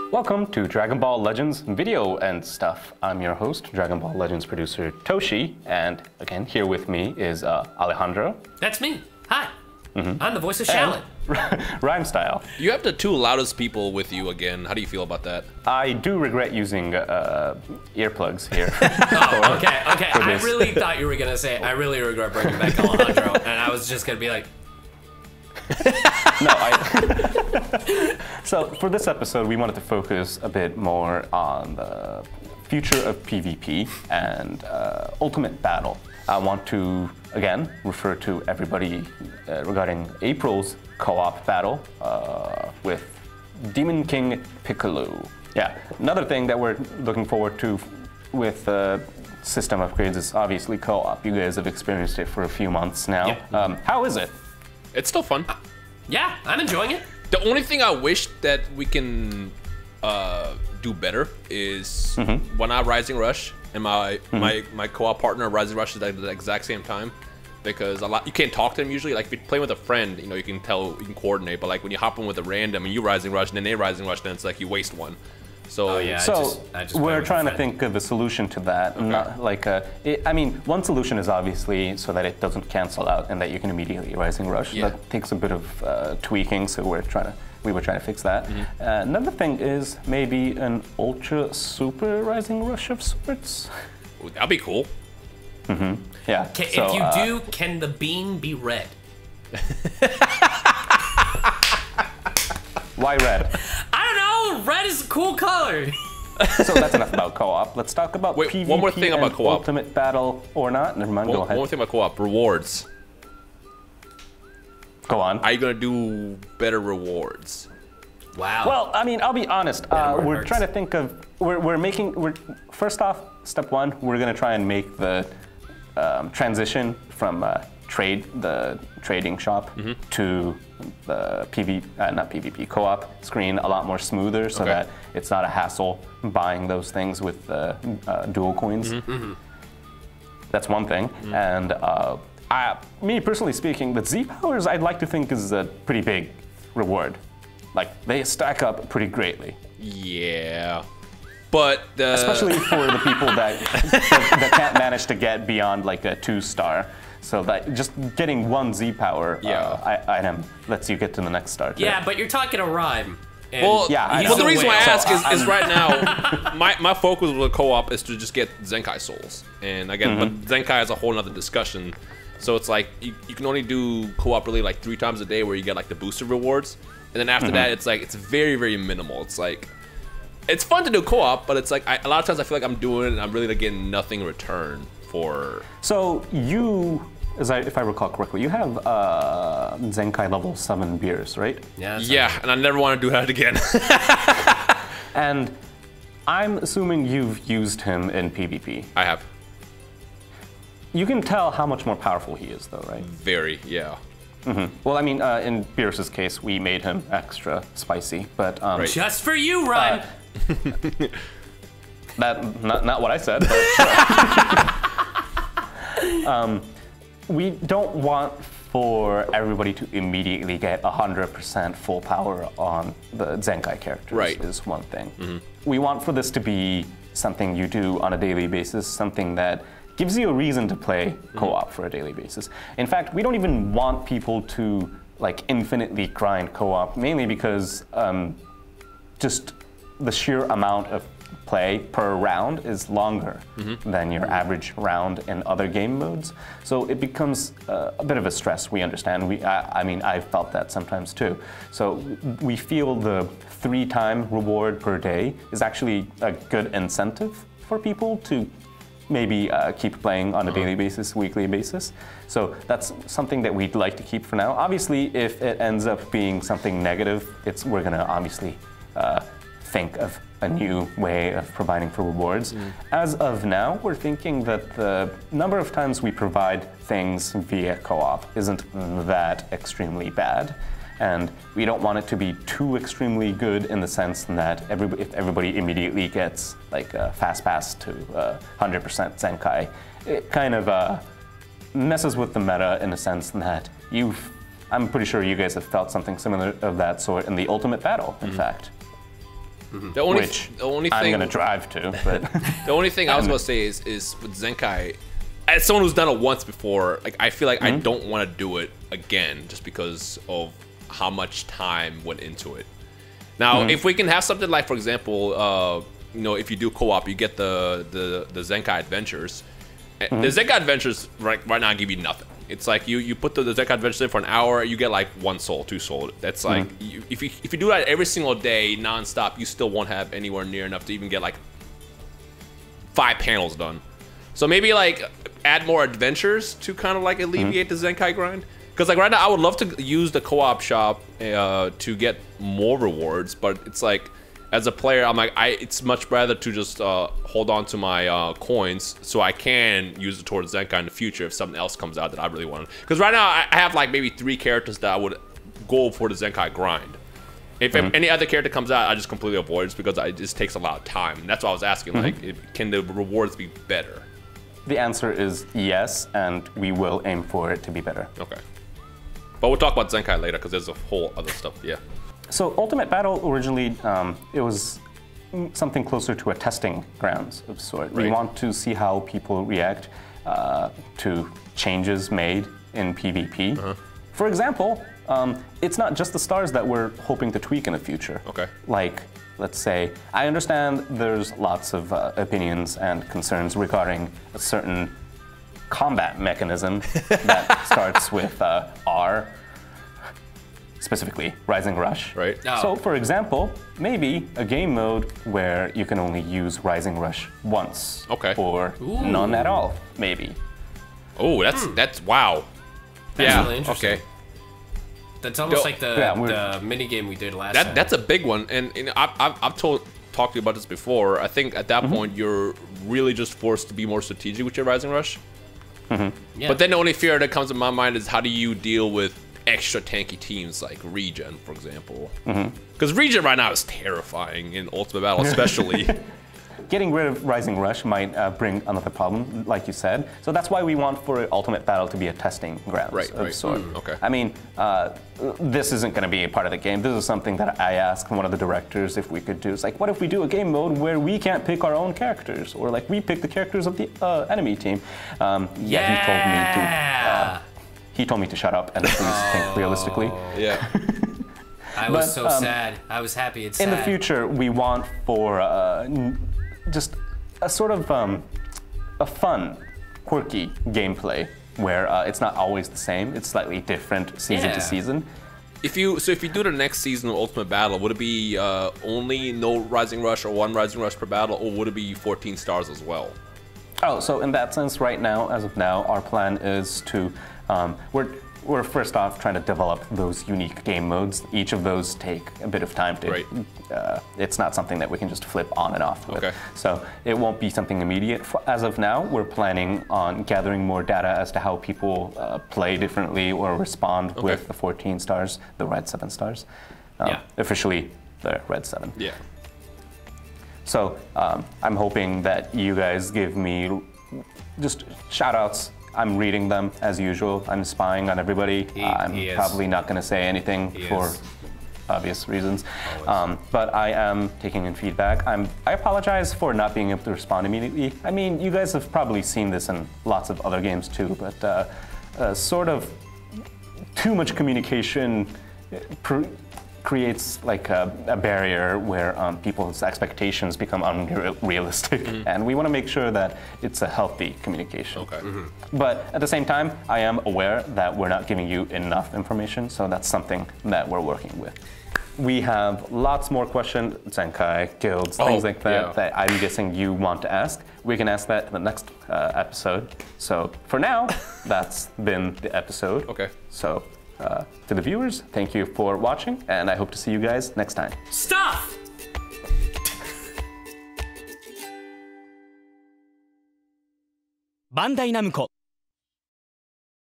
Welcome to Dragon Ball Legends video and stuff. I'm your host, Dragon Ball Legends producer Toshi, and again, here with me is Alejandro. That's me. Hi. I'm the voice of Shallot. Rhymestyle. You have the two loudest people with you again. How do you feel about that? I do regret using earplugs here. Oh, okay. I really thought you were going to say, I really regret bringing back Alejandro, and I was just going to be like... No, So for this episode, we wanted to focus a bit more on the future of PvP and ultimate battle. I want to, again, refer to everybody regarding April's co-op battle with Demon King Piccolo. Yeah, another thing that we're looking forward to with system upgrades is obviously co-op. You guys have experienced it for a few months now. Yep. How is it? It's still fun. Yeah, I'm enjoying it. The only thing I wish that we can do better is when I Rising Rush and my co-op partner Rising Rush is at the exact same time, because you can't talk to them usually. Like if you're playing with a friend, you know, you can coordinate. But like when you hop in with a random and you Rising Rush and then they Rising Rush, then it's like you waste one. So, I just we're trying to think of a solution to that. Okay. Not like I mean, one solution is obviously so that it doesn't cancel out and that you can immediately Rising Rush. Yeah. That takes a bit of tweaking, so we were trying to fix that. Another thing is maybe an ultra super Rising Rush of sorts. Ooh, that'd be cool. Yeah. If you do, can the bean be red? Why red? I don't know. Red is a cool color. So that's enough about co-op. Let's talk about PvP one more thing about co-op. Ultimate battle or not. Never mind. Go ahead. One more thing about co-op. Rewards. Go on. Are you gonna do better rewards? Wow. Well, I mean, I'll be honest. We're trying to think of. First off, step one, we're gonna try and make the transition from the trading shop to the not PvP co-op screen a lot more smoother, so that it's not a hassle buying those things with dual coins. That's one thing, and me personally speaking, the Z powers I'd like to think is a pretty big reward. Like they stack up pretty greatly. Yeah. But especially for the people that can't manage to get beyond like a 2-star. So that just getting one Z power item lets you get to the next star. Yeah, but you're talking a rhyme. Well, the reason why I ask is right now, my focus with co-op is to just get Zenkai souls. And again, but Zenkai is a whole nother discussion. So it's like you can only do co-op really like 3 times a day where you get like the booster rewards. And then after that, it's like it's very, very minimal. It's like it's fun to do co-op, but it's like a lot of times I feel like I'm doing it and I'm really like getting nothing in return for. So you, if I recall correctly, you have Zenkai level 7 beers, right? Yeah, and I never want to do that again. And I'm assuming you've used him in PvP. I have. You can tell how much more powerful he is, though, right? Very, yeah. Well, I mean, in Beerus's case, we made him extra spicy, but just for you, Rhyme. That not what I said. But we don't want for everybody to immediately get 100% full power on the Zenkai characters. Right. Is one thing. We want for this to be something you do on a daily basis, something that gives you a reason to play co-op for a daily basis. In fact, we don't even want people to like infinitely grind co-op, mainly because just the sheer amount of play per round is longer than your average round in other game modes. So it becomes a bit of a stress, we understand. I mean, I've felt that sometimes too. So we feel the 3-time reward per day is actually a good incentive for people to maybe keep playing on a daily basis, weekly basis. So that's something that we'd like to keep for now. Obviously, if it ends up being something negative, we're gonna obviously think of a new way of providing for rewards. As of now, we're thinking that the number of times we provide things via co-op isn't that extremely bad. And we don't want it to be too extremely good in the sense that if everybody immediately gets like a fast pass to 100% Zenkai, it kind of messes with the meta in the sense that I'm pretty sure you guys have felt something similar of that sort in the Ultimate Battle, in fact. The only which thing I'm gonna drive to. But the only thing I was gonna say is with Zenkai, as someone who's done it once before, like I feel like I don't want to do it again just because of how much time went into it. Now, if we can have something like, for example, you know, if you do co-op, you get the Zenkai Adventures. The Zenkai Adventures right now give you nothing. It's like you put the Zenkai Adventures in for an hour, you get like 1 soul, 2 soul. That's like if you do that every single day non-stop, you still won't have anywhere near enough to even get like 5 panels done. So maybe like add more adventures to kind of like alleviate the Zenkai grind. Because like right now, I would love to use the co-op shop to get more rewards, but it's like, as a player, I'm like, it's much better to just hold on to my coins so I can use it towards Zenkai in the future if something else comes out that I really want. Because right now, I have like maybe 3 characters that I would go for the Zenkai grind. If any other character comes out, I just completely avoid it just because it just takes a lot of time. And that's why I was asking, like, can the rewards be better? the answer is yes, and we will aim for it to be better. Okay. But we'll talk about Zenkai later because there's a whole other stuff, yeah. So Ultimate Battle originally, it was something closer to a testing grounds of sort. Right. We want to see how people react to changes made in PvP. For example, it's not just the stars that we're hoping to tweak in the future. Okay. Like, let's say, I understand there's lots of opinions and concerns regarding a certain combat mechanism that starts with R, specifically Rising Rush. Right. Oh. So, for example, maybe a game mode where you can only use Rising Rush once. Okay. Or none at all, maybe. Oh, that's wow. That's yeah. really interesting. Okay. That's almost like the we're- mini game we did last time. That's a big one, and you know, I've talked to you about this before. I think at that point you're really just forced to be more strategic with your Rising Rush. Yeah. But then the only fear that comes in my mind is how do you deal with extra tanky teams like Regen, for example? Because Regen right now is terrifying in Ultimate Battle, especially. Getting rid of Rising Rush might bring another problem, like you said. So that's why we want for Ultimate Battle to be a testing ground of sort. Okay. I mean, this isn't going to be a part of the game. This is something that I asked one of the directors if we could do. It's like, what if we do a game mode where we can't pick our own characters, or like we pick the characters of the enemy team? He told me to shut up and please think realistically. Yeah. I was so sad. I was happy it's In sad. the future, we want for just a sort of a fun, quirky gameplay where it's not always the same. It's slightly different season to season. If you do the next season of Ultimate Battle, would it be only no Rising Rush or 1 Rising Rush per battle, or would it be 14 stars as well? Oh, so in that sense, right now, as of now, our plan is to we're first off trying to develop those unique game modes. Each of those take a bit of time to. Right. It's not something that we can just flip on and off with. Okay. So it won't be something immediate. As of now, we're planning on gathering more data as to how people play differently or respond with the 14 stars, the red 7 stars. Officially, the red 7. Yeah. So I'm hoping that you guys give me just shout-outs. I'm reading them as usual. I'm spying on everybody. I'm probably not going to say anything for obvious reasons. But I am taking in feedback. I apologize for not being able to respond immediately. I mean, you guys have probably seen this in lots of other games too, but sort of too much communication creates like a barrier where people's expectations become unrealistic, and we want to make sure that it's a healthy communication. Okay. But at the same time, I am aware that we're not giving you enough information, so that's something that we're working with. We have lots more questions, Zenkai, guilds, things like that, that I'm guessing you want to ask. We can ask that in the next episode. So for now, that's been the episode. Okay. So to the viewers, thank you for watching, and I hope to see you guys next time. Stuff! バンダイナムコ